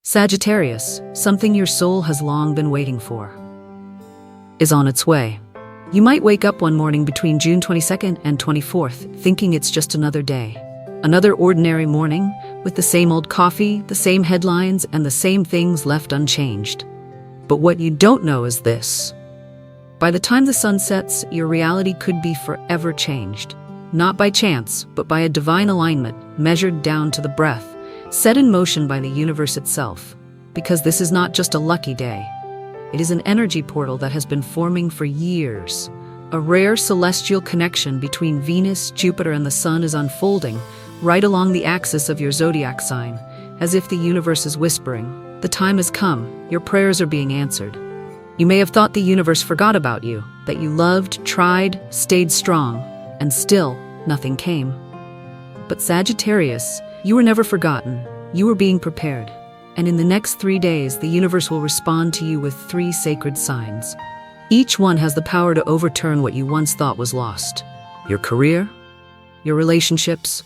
Sagittarius, something your soul has long been waiting for, is on its way. You might wake up one morning between June 22nd and 24th thinking it's just another day. Another ordinary morning, with the same old coffee, the same headlines, and the same things left unchanged. But what you don't know is this. By the time the sun sets, your reality could be forever changed. Not by chance, but by a divine alignment, measured down to the breath, set in motion by the universe itself. Because this is not just a lucky day. It is an energy portal that has been forming for years. A rare celestial connection between Venus, Jupiter, and the Sun is unfolding right along the axis of your zodiac sign, as if the universe is whispering, "The time has come, your prayers are being answered." You may have thought the universe forgot about you, that you loved, tried, stayed strong, and still nothing came. But Sagittarius, you were never forgotten. You were being prepared. And in the next 3 days, the universe will respond to you with 3 sacred signs. Each one has the power to overturn what you once thought was lost. Your career, your relationships,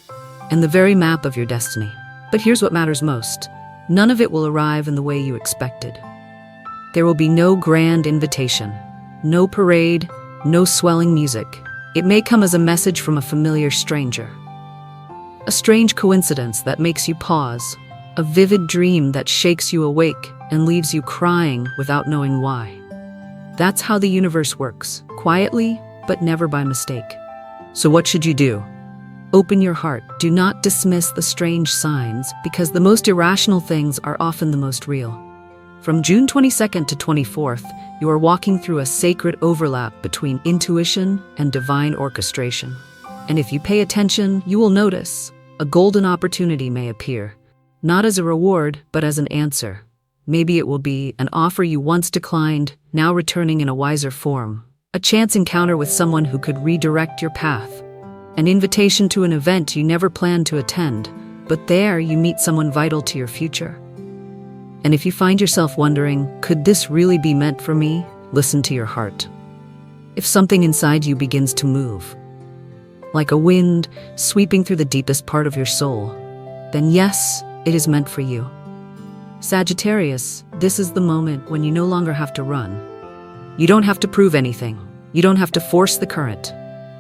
and the very map of your destiny. But here's what matters most. None of it will arrive in the way you expected. There will be no grand invitation, no parade, no swelling music. It may come as a message from a familiar stranger. A strange coincidence that makes you pause. A vivid dream that shakes you awake and leaves you crying without knowing why. That's how the universe works, quietly, but never by mistake. So what should you do? Open your heart. Do not dismiss the strange signs, because the most irrational things are often the most real. From June 22nd to 24th, you are walking through a sacred overlap between intuition and divine orchestration. And if you pay attention, you will notice a golden opportunity may appear. Not as a reward, but as an answer. Maybe it will be an offer you once declined, now returning in a wiser form. A chance encounter with someone who could redirect your path. An invitation to an event you never planned to attend, but there you meet someone vital to your future. And if you find yourself wondering, could this really be meant for me? Listen to your heart. If something inside you begins to move, like a wind sweeping through the deepest part of your soul, then yes, it is meant for you. Sagittarius, this is the moment when you no longer have to run. You don't have to prove anything. You don't have to force the current.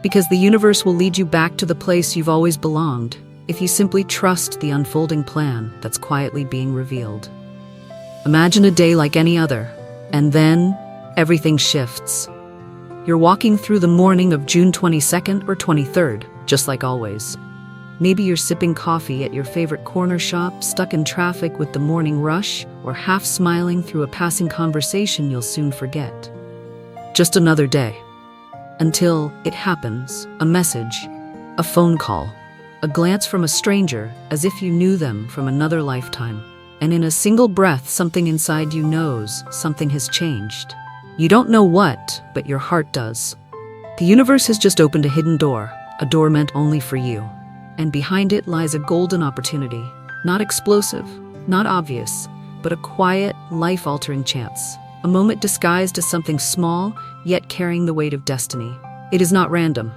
Because the universe will lead you back to the place you've always belonged, if you simply trust the unfolding plan that's quietly being revealed. Imagine a day like any other, and then everything shifts. You're walking through the morning of June 22nd or 23rd, just like always. Maybe you're sipping coffee at your favorite corner shop, stuck in traffic with the morning rush, or half smiling through a passing conversation you'll soon forget. Just another day. Until it happens, a message, a phone call, a glance from a stranger as if you knew them from another lifetime. And in a single breath, something inside you knows something has changed. You don't know what, but your heart does. The universe has just opened a hidden door, a door meant only for you. And behind it lies a golden opportunity, not explosive, not obvious, but a quiet, life-altering chance. A moment disguised as something small, yet carrying the weight of destiny. It is not random.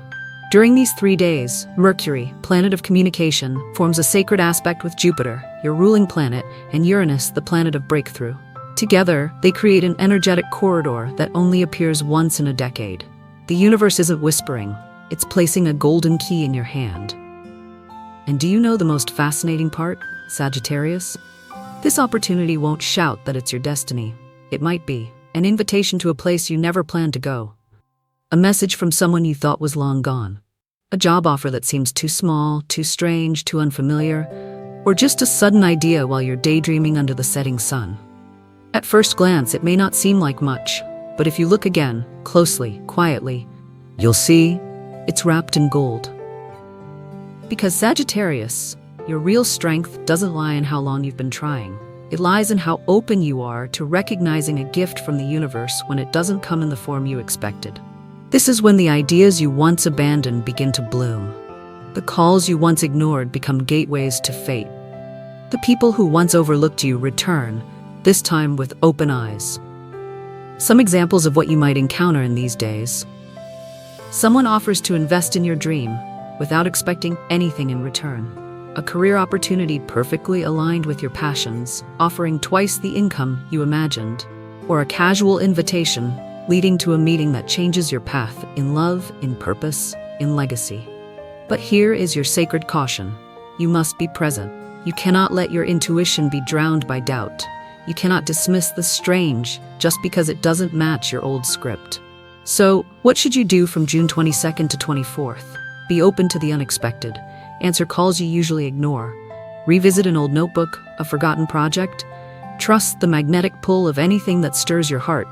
During these 3 days, Mercury, planet of communication, forms a sacred aspect with Jupiter, your ruling planet, and Uranus, the planet of breakthrough. Together, they create an energetic corridor that only appears once in a decade. The universe isn't whispering, it's placing a golden key in your hand. And do you know the most fascinating part, Sagittarius? This opportunity won't shout that it's your destiny. It might be an invitation to a place you never planned to go. A message from someone you thought was long gone. A job offer that seems too small, too strange, too unfamiliar, or just a sudden idea while you're daydreaming under the setting sun. At first glance, it may not seem like much, but if you look again, closely, quietly, you'll see it's wrapped in gold. Because Sagittarius, your real strength doesn't lie in how long you've been trying. It lies in how open you are to recognizing a gift from the universe when it doesn't come in the form you expected. This is when the ideas you once abandoned begin to bloom. The calls you once ignored become gateways to fate. The people who once overlooked you return, this time with open eyes. Some examples of what you might encounter in these days. Someone offers to invest in your dream without expecting anything in return. a career opportunity perfectly aligned with your passions, offering twice the income you imagined, or a casual invitation leading to a meeting that changes your path in love, in purpose, in legacy. But here is your sacred caution. You must be present. You cannot let your intuition be drowned by doubt. You cannot dismiss the strange just because it doesn't match your old script. So, what should you do from June 22nd to 24th? Be open to the unexpected. Answer calls you usually ignore. Revisit an old notebook, a forgotten project. Trust the magnetic pull of anything that stirs your heart,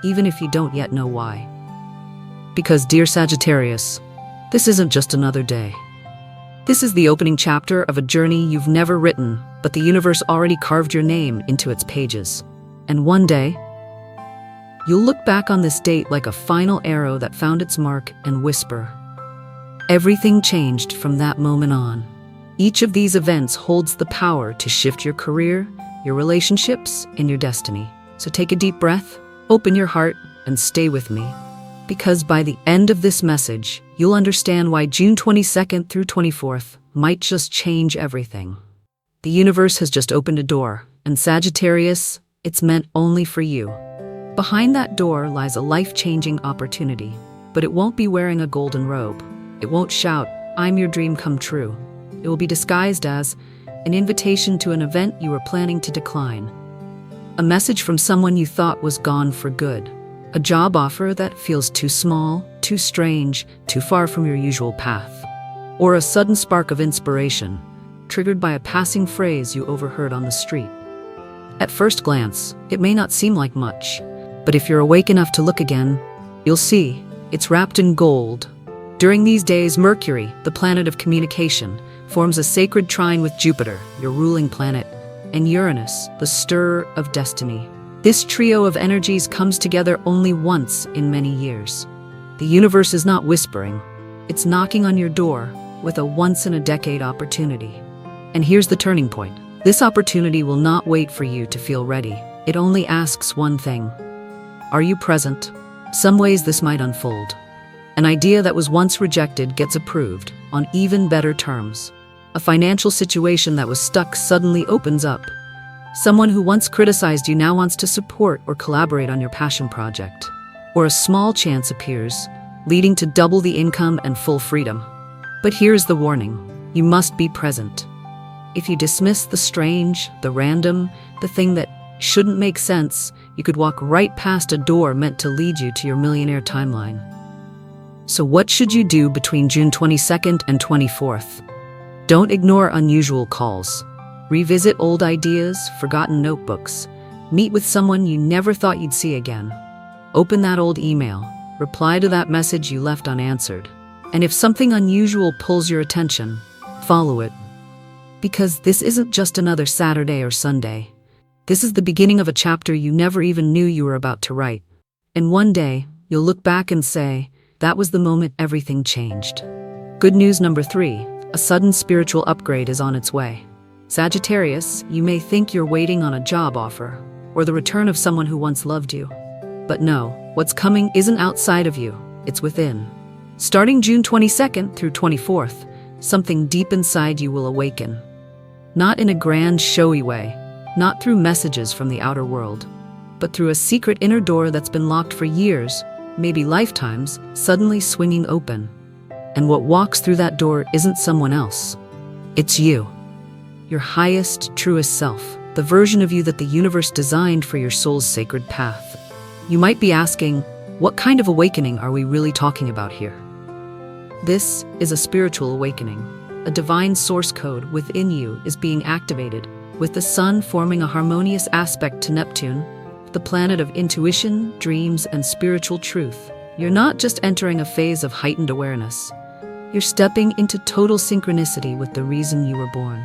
even if you don't yet know why. Because, dear Sagittarius, this isn't just another day. This is the opening chapter of a journey you've never written, but the universe already carved your name into its pages. And one day, you'll look back on this date like a final arrow that found its mark and whisper, everything changed from that moment on. Each of these events holds the power to shift your career, your relationships, and your destiny. So take a deep breath, open your heart, and stay with me. Because by the end of this message, you'll understand why June 22nd through 24th might just change everything. The universe has just opened a door, and Sagittarius, it's meant only for you. Behind that door lies a life-changing opportunity, but it won't be wearing a golden robe. It won't shout, "I'm your dream come true." It will be disguised as an invitation to an event you were planning to decline. A message from someone you thought was gone for good. A job offer that feels too small, too strange, too far from your usual path. Or a sudden spark of inspiration, triggered by a passing phrase you overheard on the street. At first glance, it may not seem like much, but if you're awake enough to look again, you'll see it's wrapped in gold. During these days, Mercury, the planet of communication, forms a sacred trine with Jupiter, your ruling planet, and Uranus, the stirrer of destiny. This trio of energies comes together only once in many years. The universe is not whispering, it's knocking on your door with a once-in-a-decade opportunity. And here's the turning point. This opportunity will not wait for you to feel ready. It only asks one thing. Are you present? Some ways this might unfold. An idea that was once rejected gets approved on even better terms. A financial situation that was stuck suddenly opens up. Someone who once criticized you now wants to support or collaborate on your passion project. Or a small chance appears, leading to double the income and full freedom. But here's the warning. You must be present. If you dismiss the strange, the random, the thing that shouldn't make sense, you could walk right past a door meant to lead you to your millionaire timeline. So what should you do between June 22nd and 24th? Don't ignore unusual calls. Revisit old ideas, forgotten notebooks. Meet with someone you never thought you'd see again. Open that old email. Reply to that message you left unanswered. And if something unusual pulls your attention, follow it. Because this isn't just another Saturday or Sunday. This is the beginning of a chapter you never even knew you were about to write. And one day, you'll look back and say, that was the moment everything changed. Good news number 3, a sudden spiritual upgrade is on its way. Sagittarius, you may think you're waiting on a job offer, or the return of someone who once loved you. But no, what's coming isn't outside of you, it's within. Starting June 22nd through 24th, something deep inside you will awaken. Not in a grand, showy way, not through messages from the outer world, but through a secret inner door that's been locked for years, maybe lifetimes, suddenly swinging open. And what walks through that door isn't someone else. It's you. Your highest, truest self, the version of you that the universe designed for your soul's sacred path. You might be asking, what kind of awakening are we really talking about here? This is a spiritual awakening. A divine source code within you is being activated, with the sun forming a harmonious aspect to Neptune, the planet of intuition, dreams, and spiritual truth. You're not just entering a phase of heightened awareness. You're stepping into total synchronicity with the reason you were born.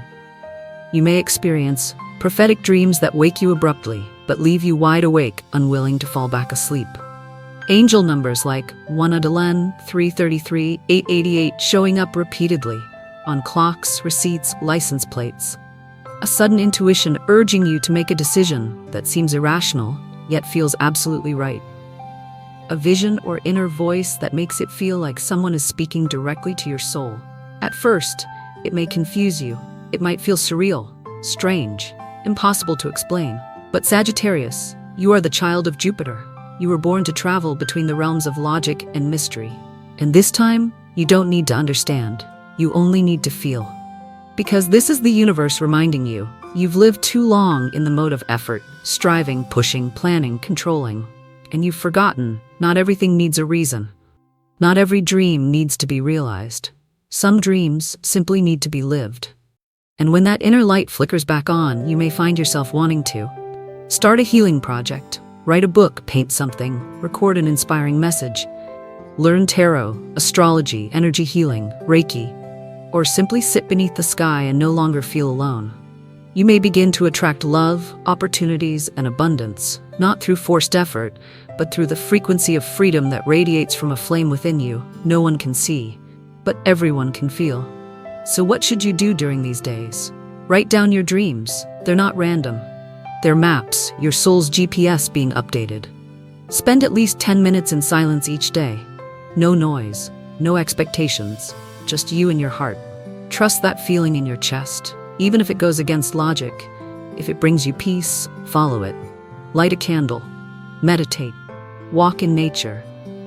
You may experience prophetic dreams that wake you abruptly, but leave you wide awake, unwilling to fall back asleep. Angel numbers like 111, 333, 888 showing up repeatedly on clocks, receipts, license plates. A sudden intuition urging you to make a decision that seems irrational, yet feels absolutely right. A vision or inner voice that makes it feel like someone is speaking directly to your soul. At first, it may confuse you. It might feel surreal, strange, impossible to explain. But Sagittarius, you are the child of Jupiter. You were born to travel between the realms of logic and mystery. And this time, you don't need to understand. You only need to feel. Because this is the universe reminding you, you've lived too long in the mode of effort, striving, pushing, planning, controlling. And you've forgotten, not everything needs a reason. Not every dream needs to be realized. Some dreams simply need to be lived. And when that inner light flickers back on, you may find yourself wanting to start a healing project, write a book, paint something, record an inspiring message, learn tarot, astrology, energy healing, Reiki, or simply sit beneath the sky and no longer feel alone. You may begin to attract love, opportunities, and abundance, not through forced effort, but through the frequency of freedom that radiates from a flame within you. No one can see, but everyone can feel. So what should you do during these days? Write down your dreams. They're not random. They're maps, your soul's GPS being updated. Spend at least 10 minutes in silence each day. No noise, no expectations, just you and your heart. Trust that feeling in your chest, even if it goes against logic. If it brings you peace, follow it. Light a candle, meditate, walk in nature,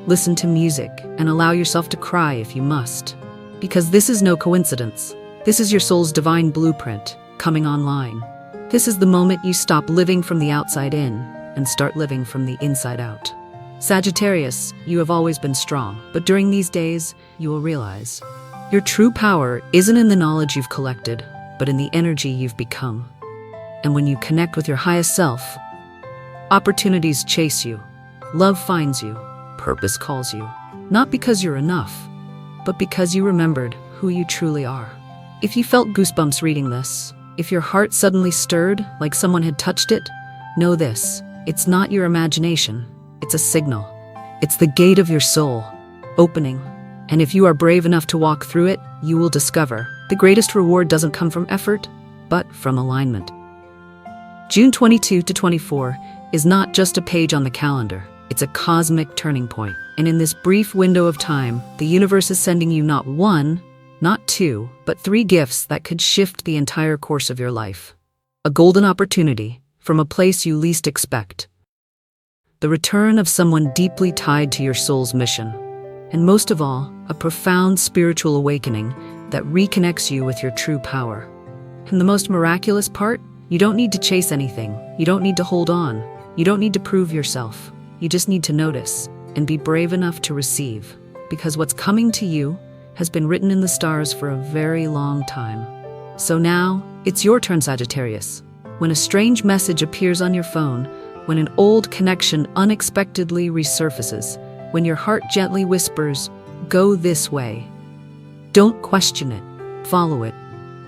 listen to music, and allow yourself to cry if you must. Because this is no coincidence. This is your soul's divine blueprint coming online. This is the moment you stop living from the outside in and start living from the inside out. Sagittarius, you have always been strong, but during these days, you will realize your true power isn't in the knowledge you've collected, but in the energy you've become. And when you connect with your highest self, opportunities chase you, love finds you, purpose calls you, not because you're enough, but because you remembered who you truly are. If you felt goosebumps reading this, if your heart suddenly stirred like someone had touched it, know this, it's not your imagination, it's a signal. It's the gate of your soul, opening. And if you are brave enough to walk through it, you will discover the greatest reward doesn't come from effort, but from alignment. June 22 to 24 is not just a page on the calendar, it's a cosmic turning point. And in this brief window of time, the universe is sending you not one, not two, but 3 gifts that could shift the entire course of your life. A golden opportunity from a place you least expect. The return of someone deeply tied to your soul's mission. And most of all, a profound spiritual awakening that reconnects you with your true power. And the most miraculous part, you don't need to chase anything. You don't need to hold on. You don't need to prove yourself. You just need to notice and be brave enough to receive. Because what's coming to you has been written in the stars for a very long time. So now, it's your turn, Sagittarius. When a strange message appears on your phone, when an old connection unexpectedly resurfaces, when your heart gently whispers, "Go this way." Don't question it, follow it.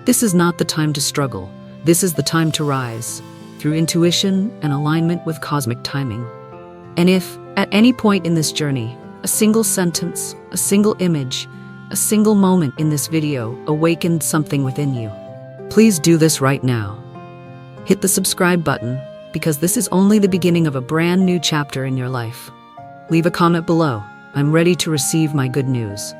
This is not the time to struggle. This is the time to rise, through intuition and alignment with cosmic timing. And if, at any point in this journey, a single sentence, a single image, a single moment in this video awakened something within you, please do this right now. Hit the subscribe button, because this is only the beginning of a brand new chapter in your life. Leave a comment below. I'm ready to receive my good news.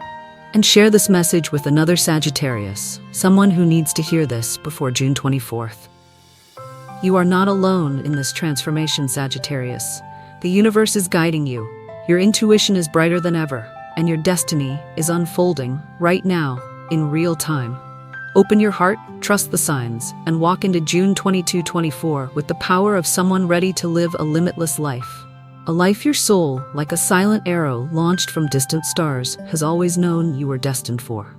And share this message with another Sagittarius, someone who needs to hear this before June 24th. You are not alone in this transformation, Sagittarius. The universe is guiding you. Your intuition is brighter than ever, and your destiny is unfolding right now, in real time. Open your heart, trust the signs, and walk into June 22-24 with the power of someone ready to live a limitless life. A life your soul, like a silent arrow launched from distant stars, has always known you were destined for.